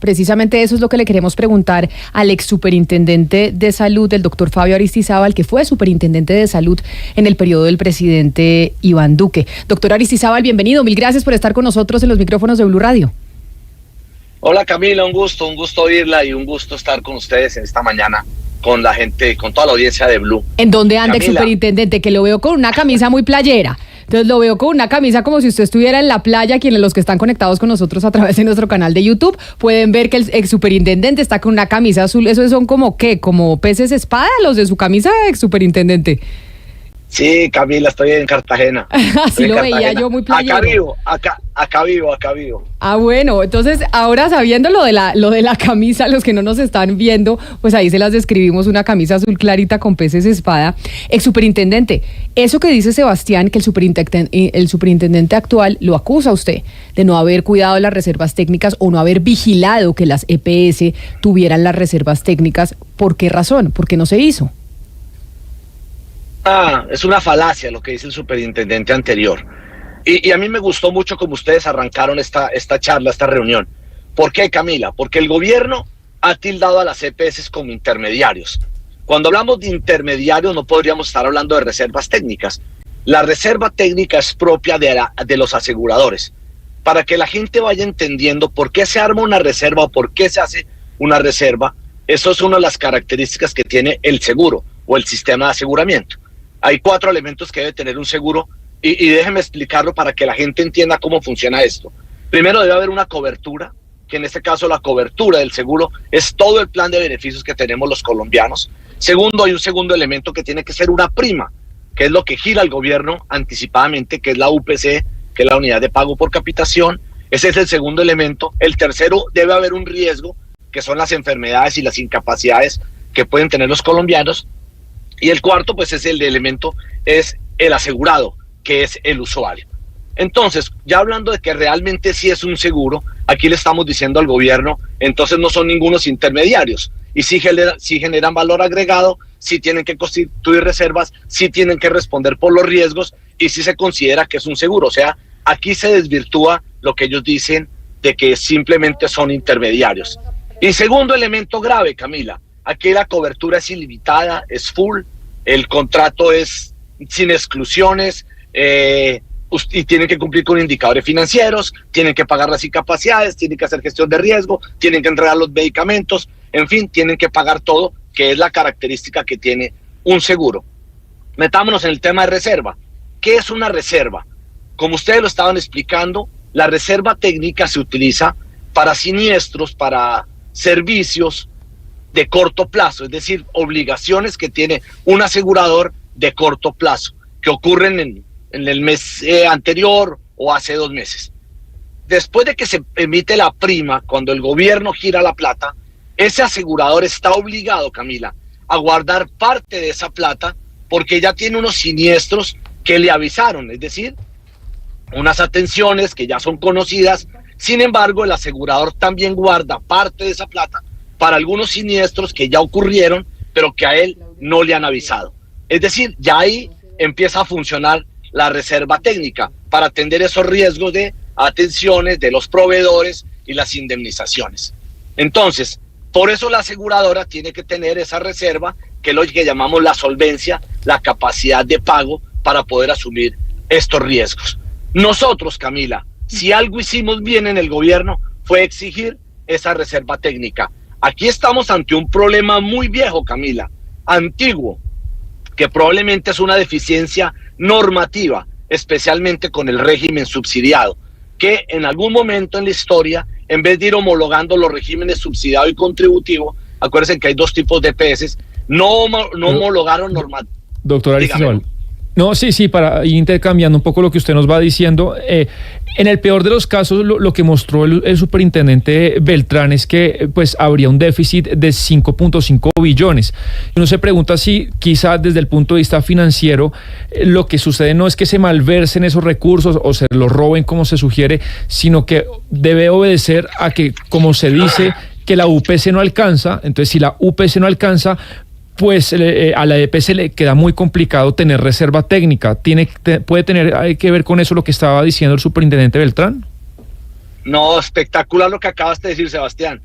Precisamente eso es lo que le queremos preguntar al ex superintendente de salud, el doctor Fabio Aristizábal, que fue superintendente de salud en el periodo del presidente Iván Duque. Doctor Aristizábal, bienvenido. Mil gracias por estar con nosotros en los micrófonos de Blue Radio. Hola Camila, un gusto oírla y un gusto estar con ustedes en esta mañana, con la gente, con toda la audiencia de Blue. ¿En dónde anda el superintendente? Que lo veo con una camisa muy playera. Entonces lo veo con una camisa como si usted estuviera en la playa. Quienes los que están conectados con nosotros a través de nuestro canal de YouTube pueden ver que el ex superintendente está con una camisa azul. ¿Esos son como qué? ¿Como peces espada los de su camisa, ex superintendente? Sí, Camila, estoy en Cartagena. Así lo veía yo muy playero. Acá vivo. Ah, bueno, entonces ahora sabiendo lo de la camisa, los que no nos están viendo, pues ahí se las describimos, una camisa azul clarita con peces espada. Ex superintendente, eso que dice Sebastián, que el superintendente actual lo acusa a usted de no haber cuidado las reservas técnicas o no haber vigilado que las EPS tuvieran las reservas técnicas. ¿Por qué razón? ¿Por qué no se hizo? Es una falacia lo que dice el superintendente anterior. Y a mí me gustó mucho como ustedes arrancaron esta charla, esta reunión. ¿Por qué, Camila? Porque el gobierno ha tildado a las EPS como intermediarios. Cuando hablamos de intermediarios no podríamos estar hablando de reservas técnicas. La reserva técnica es propia de los aseguradores. Para que la gente vaya entendiendo por qué se arma una reserva o por qué se hace una reserva, eso es una de las características que tiene el seguro o el sistema de aseguramiento. Hay 4 elementos que debe tener un seguro y déjeme explicarlo para que la gente entienda cómo funciona esto. Primero, debe haber una cobertura, que en este caso la cobertura del seguro es todo el plan de beneficios que tenemos los colombianos. Segundo, hay un segundo elemento que tiene que ser una prima, que es lo que gira el gobierno anticipadamente, que es la UPC, que es la unidad de pago por capitación. Ese es el segundo elemento. El tercero, debe haber un riesgo, que son las enfermedades y las incapacidades que pueden tener los colombianos. Y el cuarto, pues es el elemento, es el asegurado, que es el usuario. Entonces, ya hablando de que realmente sí es un seguro, aquí le estamos diciendo al gobierno, entonces no son ningunos intermediarios. Y sí generan valor agregado, sí tienen que constituir reservas, sí tienen que responder por los riesgos y sí se considera que es un seguro. O sea, aquí se desvirtúa lo que ellos dicen de que simplemente son intermediarios. Y segundo elemento grave, Camila, aquí la cobertura es ilimitada, es full, el contrato es sin exclusiones y tienen que cumplir con indicadores financieros, tienen que pagar las incapacidades, tienen que hacer gestión de riesgo, tienen que entregar los medicamentos, en fin, tienen que pagar todo, que es la característica que tiene un seguro. Metámonos en el tema de reserva. ¿Qué es una reserva? Como ustedes lo estaban explicando, la reserva técnica se utiliza para siniestros, para servicios de corto plazo, es decir, obligaciones que tiene un asegurador de corto plazo, que ocurren en el mes anterior o hace 2 meses. Después de que se emite la prima, cuando el gobierno gira la plata, ese asegurador está obligado, Camila, a guardar parte de esa plata porque ya tiene unos siniestros que le avisaron, es decir, unas atenciones que ya son conocidas. Sin embargo, el asegurador también guarda parte de esa plata para algunos siniestros que ya ocurrieron, pero que a él no le han avisado. Es decir, ya ahí empieza a funcionar la reserva técnica para atender esos riesgos de atenciones de los proveedores y las indemnizaciones. Entonces, por eso la aseguradora tiene que tener esa reserva, que es lo que llamamos la solvencia, la capacidad de pago para poder asumir estos riesgos. Nosotros, Camila, si algo hicimos bien en el gobierno fue exigir esa reserva técnica. Aquí estamos ante un problema muy viejo, Camila, antiguo, que probablemente es una deficiencia normativa, especialmente con el régimen subsidiado, que en algún momento en la historia, en vez de ir homologando los regímenes subsidiado y contributivo, acuérdense que hay 2 tipos de EPS, no homologaron normativamente. Doctor Aristizábal. No, sí, para ir intercambiando un poco lo que usted nos va diciendo. En el peor de los casos, lo que mostró el superintendente Beltrán es que pues habría un déficit de 5.5 billones. Uno se pregunta si quizá desde el punto de vista financiero lo que sucede no es que se malversen esos recursos o se los roben como se sugiere, sino que debe obedecer a que, como se dice, que la UPC no alcanza. Entonces, si la UPC no alcanza, pues a la EPS le queda muy complicado tener reserva técnica. ¿Puede tener que ver con eso lo que estaba diciendo el superintendente Beltrán? No, espectacular lo que acabas de decir, Sebastián.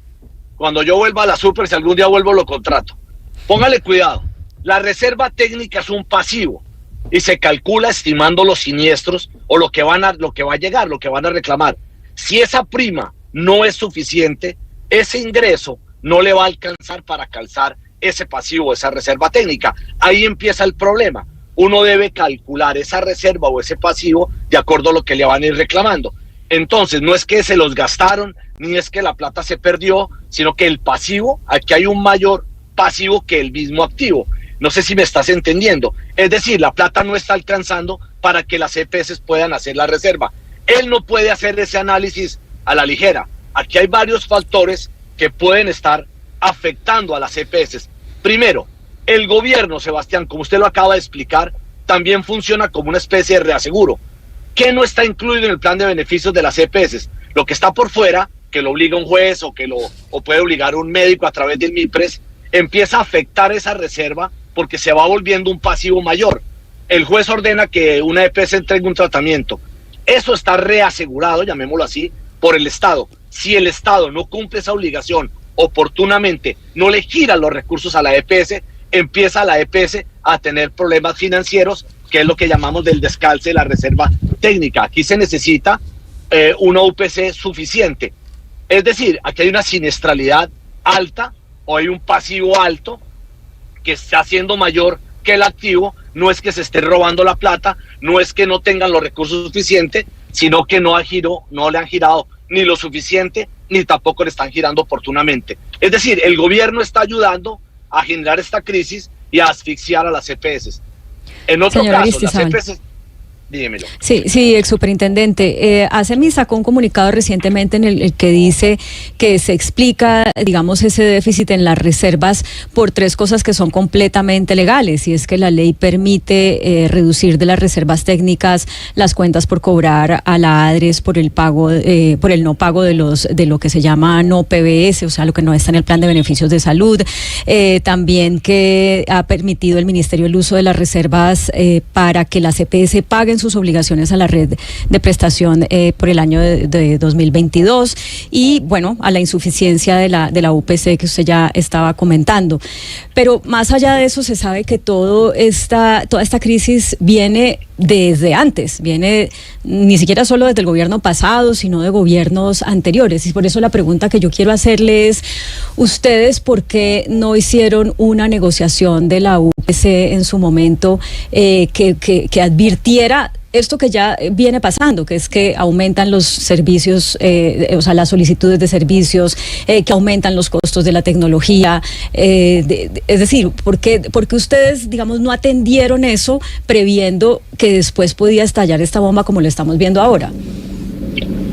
Cuando yo vuelva a la super, si algún día vuelvo, lo contrato. Póngale cuidado. La reserva técnica es un pasivo y se calcula estimando los siniestros o lo que va a llegar, lo que van a reclamar. Si esa prima no es suficiente, ese ingreso no le va a alcanzar para calzar ese pasivo, esa reserva técnica. Ahí empieza el problema. Uno debe calcular esa reserva o ese pasivo de acuerdo a lo que le van a ir reclamando. Entonces, no es que se los gastaron, ni es que la plata se perdió, sino que el pasivo, aquí hay un mayor pasivo que el mismo activo. No sé si me estás entendiendo. Es decir, la plata no está alcanzando para que las EPS puedan hacer la reserva. Él no puede hacer ese análisis a la ligera. Aquí hay varios factores que pueden estar afectando a las EPS. Primero, el gobierno, Sebastián, como usted lo acaba de explicar, también funciona como una especie de reaseguro. ¿Qué no está incluido en el plan de beneficios de las EPS? Lo que está por fuera, que lo obliga un juez o puede obligar un médico a través del MIPRES, empieza a afectar esa reserva porque se va volviendo un pasivo mayor. El juez ordena que una EPS entregue un tratamiento. Eso está reasegurado, llamémoslo así, por el Estado. Si el Estado no cumple esa obligación oportunamente, no le gira los recursos a la EPS, empieza la EPS a tener problemas financieros, que es lo que llamamos del descalce de la reserva técnica. Aquí se necesita una UPC suficiente. Es decir, aquí hay una siniestralidad alta o hay un pasivo alto que está siendo mayor que el activo. No es que se esté robando la plata, no es que no tengan los recursos suficientes, sino que no le han girado ni lo suficiente, ni tampoco le están girando oportunamente. Es decir, el gobierno está ayudando a generar esta crisis y a asfixiar a las EPS. En otro Señora caso, las Aristizábal. EPS... Dímelo. Sí, exsuperintendente. ACEMI sacó un comunicado recientemente en el que dice que se explica, digamos, ese déficit en las reservas por tres cosas que son completamente legales, y es que la ley permite reducir de las reservas técnicas las cuentas por cobrar a la ADRES por el pago, por el no pago de lo que se llama no PBS, o sea, lo que no está en el plan de beneficios de salud. También que ha permitido el Ministerio el uso de las reservas para que las EPS paguen sus obligaciones a la red de prestación por el año de 2022 y, bueno, a la insuficiencia de la UPC que usted ya estaba comentando. Pero más allá de eso, se sabe que toda esta crisis viene desde antes, viene ni siquiera solo desde el gobierno pasado, sino de gobiernos anteriores. Y por eso la pregunta que yo quiero hacerle es, ¿ustedes por qué no hicieron una negociación de la UPC en su momento que advirtiera esto que ya viene pasando, que es que aumentan los servicios, o sea, las solicitudes de servicios, que aumentan los costos de la tecnología? Es decir, ¿por qué ustedes, digamos, no atendieron eso previendo que después podía estallar esta bomba como lo estamos viendo ahora?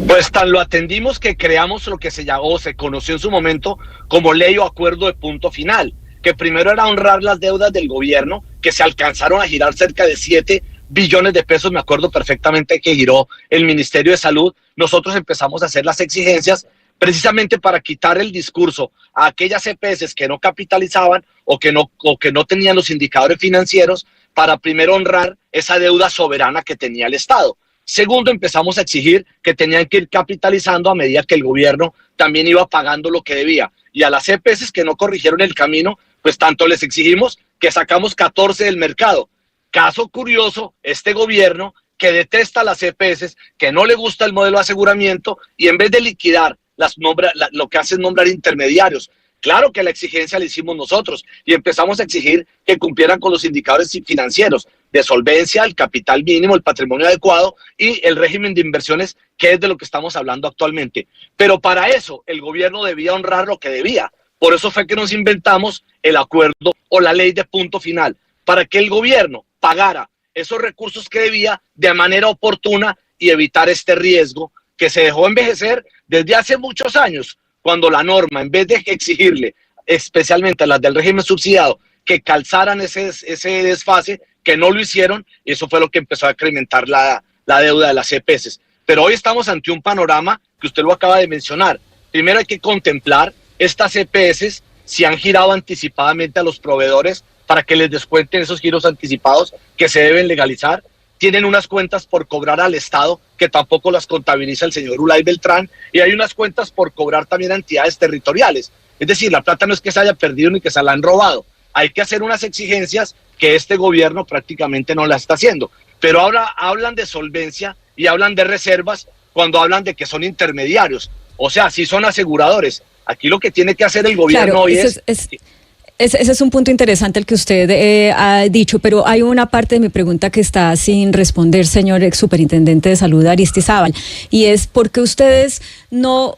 Pues tan lo atendimos que creamos lo que se llamó, se conoció en su momento como ley o acuerdo de punto final, que primero era honrar las deudas del gobierno, que se alcanzaron a girar cerca de 7 billones de pesos, me acuerdo perfectamente que giró el Ministerio de Salud. Nosotros empezamos a hacer las exigencias precisamente para quitar el discurso a aquellas EPS que no capitalizaban o que no tenían los indicadores financieros, para primero honrar esa deuda soberana que tenía el Estado. Segundo, empezamos a exigir que tenían que ir capitalizando a medida que el gobierno también iba pagando lo que debía. Y a las EPS que no corrigieron el camino, pues tanto les exigimos que sacamos 14 del mercado. Caso curioso, este gobierno que detesta las EPS, que no le gusta el modelo de aseguramiento, y en vez de liquidar lo que hace es nombrar intermediarios. Claro que la exigencia la hicimos nosotros y empezamos a exigir que cumplieran con los indicadores financieros de solvencia, el capital mínimo, el patrimonio adecuado y el régimen de inversiones, que es de lo que estamos hablando actualmente. Pero para eso el gobierno debía honrar lo que debía. Por eso fue que nos inventamos el acuerdo o la ley de punto final, para que el gobierno pagara esos recursos que debía de manera oportuna y evitar este riesgo que se dejó envejecer desde hace muchos años, cuando la norma, en vez de exigirle, especialmente a las del régimen subsidiado, que calzaran ese desfase, que no lo hicieron, y eso fue lo que empezó a incrementar la deuda de las EPS. Pero hoy estamos ante un panorama que usted lo acaba de mencionar. Primero hay que contemplar estas EPS si han girado anticipadamente a los proveedores para que les descuenten esos giros anticipados que se deben legalizar. Tienen unas cuentas por cobrar al Estado que tampoco las contabiliza el señor Ulay Beltrán, y hay unas cuentas por cobrar también a entidades territoriales. Es decir, la plata no es que se haya perdido ni que se la han robado. Hay que hacer unas exigencias que este gobierno prácticamente no la está haciendo. Pero ahora hablan de solvencia y hablan de reservas cuando hablan de que son intermediarios. O sea, sí son aseguradores. Aquí lo que tiene que hacer el gobierno claro, hoy ese es un punto interesante el que usted ha dicho, pero hay una parte de mi pregunta que está sin responder, señor ex superintendente de salud Aristizábal, y es ¿por qué ustedes no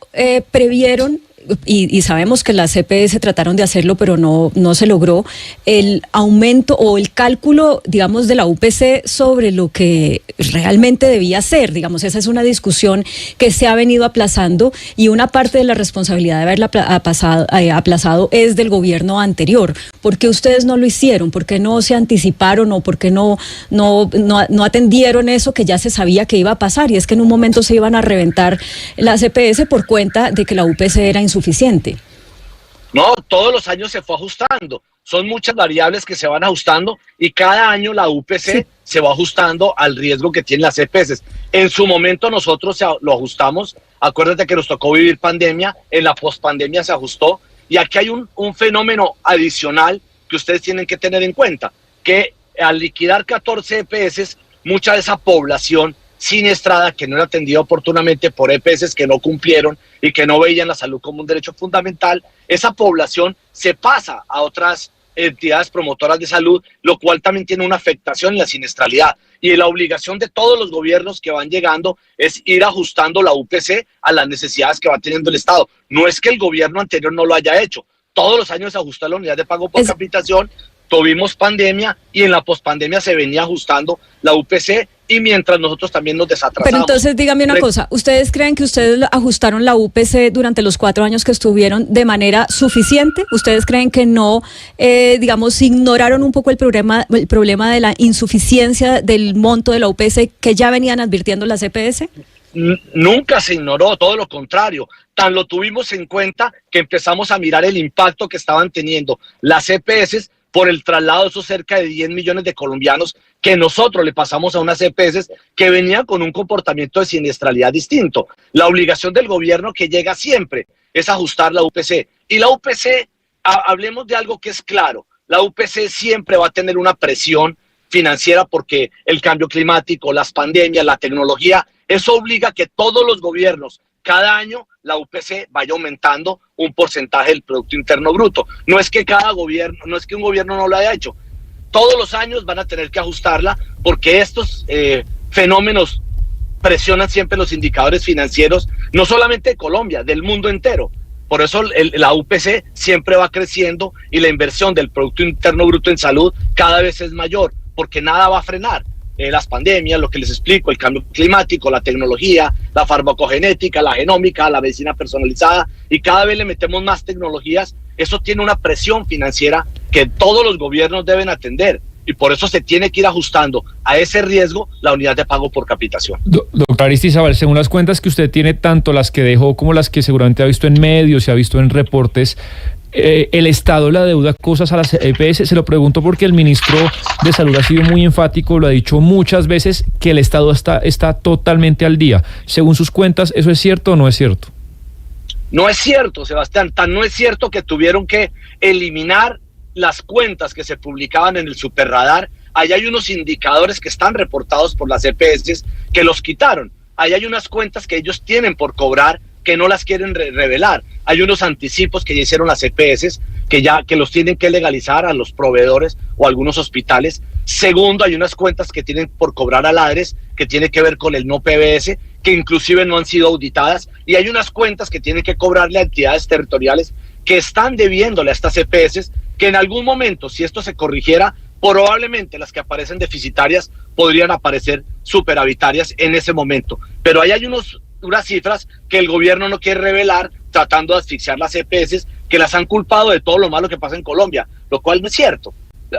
previeron? Y sabemos que las CPS trataron de hacerlo, pero no se logró, el aumento o el cálculo, digamos, de la UPC sobre lo que realmente debía ser. Digamos, esa es una discusión que se ha venido aplazando y una parte de la responsabilidad de haberla aplazado es del gobierno anterior. ¿Por qué ustedes no lo hicieron? ¿Por qué no se anticiparon o por qué no atendieron eso que ya se sabía que iba a pasar? Y es que en un momento se iban a reventar las CPS por cuenta de que la UPC era insuficiente. No, todos los años se fue ajustando. Son muchas variables que se van ajustando y cada año la UPC se va ajustando al riesgo que tienen las EPS. En su momento nosotros lo ajustamos. Acuérdate que nos tocó vivir pandemia, en la pospandemia se ajustó. Y aquí hay un fenómeno adicional que ustedes tienen que tener en cuenta, que al liquidar 14 EPS, mucha de esa población siniestrada que no era atendida oportunamente por EPS que no cumplieron y que no veían la salud como un derecho fundamental, esa población se pasa a otras entidades promotoras de salud, lo cual también tiene una afectación en la siniestralidad. Y la obligación de todos los gobiernos que van llegando es ir ajustando la UPC a las necesidades que va teniendo el Estado. No es que el gobierno anterior no lo haya hecho. Todos los años se ajusta la unidad de pago por capitación, tuvimos pandemia y en la pospandemia se venía ajustando la UPC y mientras nosotros también nos desatrasamos. Pero entonces dígame una cosa, ¿ustedes creen que ustedes ajustaron la UPC durante los 4 años que estuvieron de manera suficiente? ¿Ustedes creen que no, digamos, ignoraron un poco el problema de la insuficiencia del monto de la UPC que ya venían advirtiendo las EPS? Nunca se ignoró, todo lo contrario. Tan lo tuvimos en cuenta que empezamos a mirar el impacto que estaban teniendo las EPS por el traslado de esos cerca de 10 millones de colombianos que nosotros le pasamos a unas EPS que venían con un comportamiento de siniestralidad distinto. La obligación del gobierno que llega siempre es ajustar la UPC. Y la UPC, hablemos de algo que es claro, la UPC siempre va a tener una presión financiera porque el cambio climático, las pandemias, la tecnología, eso obliga a que todos los gobiernos, cada año, la UPC vaya aumentando un porcentaje del Producto Interno Bruto. No es que cada gobierno, no es que un gobierno no lo haya hecho. Todos los años van a tener que ajustarla porque estos fenómenos presionan siempre los indicadores financieros, no solamente de Colombia, del mundo entero. Por eso la UPC siempre va creciendo y la inversión del Producto Interno Bruto en salud cada vez es mayor, porque nada va a frenar. Las pandemias, lo que les explico, el cambio climático, la tecnología, la farmacogenética, la genómica, la medicina personalizada, y cada vez le metemos más tecnologías. Eso tiene una presión financiera que todos los gobiernos deben atender y por eso se tiene que ir ajustando a ese riesgo la unidad de pago por capitación. Doctor Aristizábal, según las cuentas que usted tiene, tanto las que dejó como las que seguramente ha visto en medios y ha visto en reportes, el Estado le adeuda cosas a las EPS. Se lo pregunto porque el ministro de Salud ha sido muy enfático, lo ha dicho muchas veces, que el Estado está totalmente al día. Según sus cuentas, ¿eso es cierto o no es cierto? No es cierto, Sebastián. Tan no es cierto que tuvieron que eliminar las cuentas que se publicaban en el Superradar. Ahí hay unos indicadores que están reportados por las EPS que los quitaron. Ahí hay unas cuentas que ellos tienen por cobrar que no las quieren revelar. Hay unos anticipos que ya hicieron las EPS que los tienen que legalizar a los proveedores o a algunos hospitales. Segundo, hay unas cuentas que tienen por cobrar a Ladres que tiene que ver con el no PBS, que inclusive no han sido auditadas, y hay unas cuentas que tienen que cobrarle a entidades territoriales que están debiéndole a estas EPS, que en algún momento, si esto se corrigiera, probablemente las que aparecen deficitarias podrían aparecer superavitarias en ese momento. Pero ahí hay unas cifras que el gobierno no quiere revelar, tratando de asfixiar las EPS, que las han culpado de todo lo malo que pasa en Colombia, lo cual no es cierto.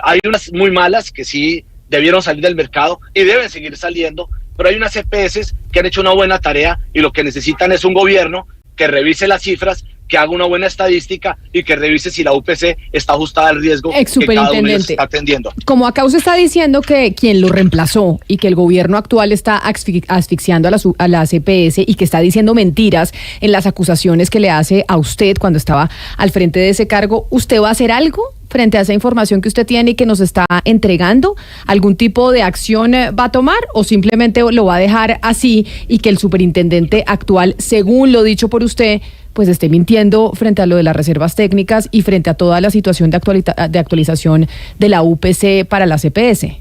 Hay unas muy malas que sí debieron salir del mercado y deben seguir saliendo, pero hay unas EPS que han hecho una buena tarea y lo que necesitan es un gobierno que revise las cifras, que haga una buena estadística y que revise si la UPC está ajustada al riesgo que cada uno de ellos está atendiendo. Como acá usted está diciendo que quien lo reemplazó y que el gobierno actual está asfixiando a la CPS y que está diciendo mentiras en las acusaciones que le hace a usted cuando estaba al frente de ese cargo, ¿usted va a hacer algo frente a esa información que usted tiene y que nos está entregando? ¿Algún tipo de acción va a tomar o simplemente lo va a dejar así y que el superintendente actual, según lo dicho por usted, pues esté mintiendo frente a lo de las reservas técnicas y frente a toda la situación de actualización de la UPC para la CPS? He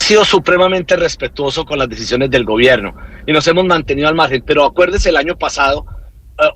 sido supremamente respetuoso con las decisiones del gobierno y nos hemos mantenido al margen, pero acuérdese el año pasado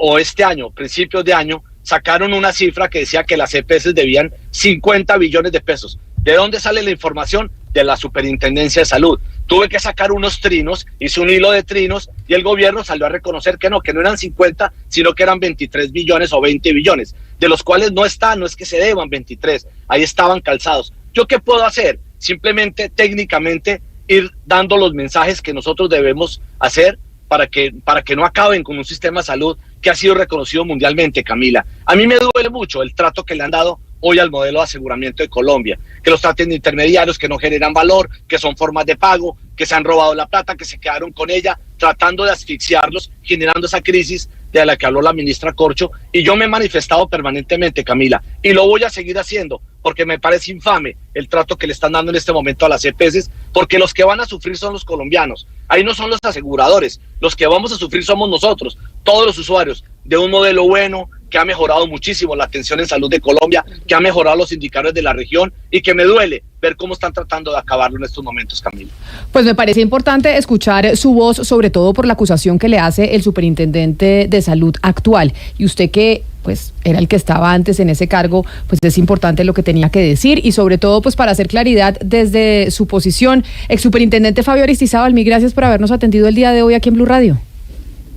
o este año, principios de año, sacaron una cifra que decía que las EPS debían 50 billones de pesos. ¿De dónde sale la información? De la Superintendencia de Salud. Tuve que sacar unos trinos, hice un hilo de trinos y el gobierno salió a reconocer que no eran 50, sino que eran 23 billones o 20 billones, de los cuales no es que se deban 23, ahí estaban calzados. ¿Yo qué puedo hacer? Simplemente técnicamente ir dando los mensajes que nosotros debemos hacer para que no acaben con un sistema de salud que ha sido reconocido mundialmente, Camila. A mí me duele mucho el trato que le han dado hoy al modelo de aseguramiento de Colombia, que los traten de intermediarios, que no generan valor, que son formas de pago, que se han robado la plata, que se quedaron con ella, tratando de asfixiarlos, generando esa crisis de la que habló la ministra Corcho, y yo me he manifestado permanentemente, Camila, y lo voy a seguir haciendo, porque me parece infame el trato que le están dando en este momento a las EPS, porque los que van a sufrir son los colombianos, ahí no son los aseguradores, los que vamos a sufrir somos nosotros, todos los usuarios, de un modelo bueno, que ha mejorado muchísimo la atención en salud de Colombia, que ha mejorado los indicadores de la región y que me duele ver cómo están tratando de acabarlo en estos momentos, Camila. Pues me parece importante escuchar su voz, sobre todo por la acusación que le hace el superintendente de salud actual. Y usted que pues era el que estaba antes en ese cargo, pues es importante lo que tenía que decir y sobre todo pues para hacer claridad desde su posición. Ex superintendente Fabio Aristizábal, mil gracias por habernos atendido el día de hoy aquí en Blue Radio.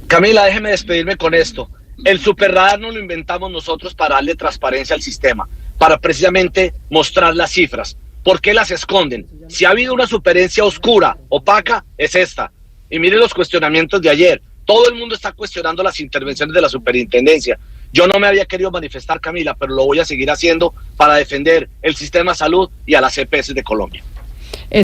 Camila, déjeme despedirme con esto. El superradar no lo inventamos nosotros para darle transparencia al sistema, para precisamente mostrar las cifras. ¿Por qué las esconden? Si ha habido una superherencia oscura, opaca, es esta. Y mire los cuestionamientos de ayer. Todo el mundo está cuestionando las intervenciones de la superintendencia. Yo no me había querido manifestar, Camila, pero lo voy a seguir haciendo para defender el sistema de salud y a las EPS de Colombia.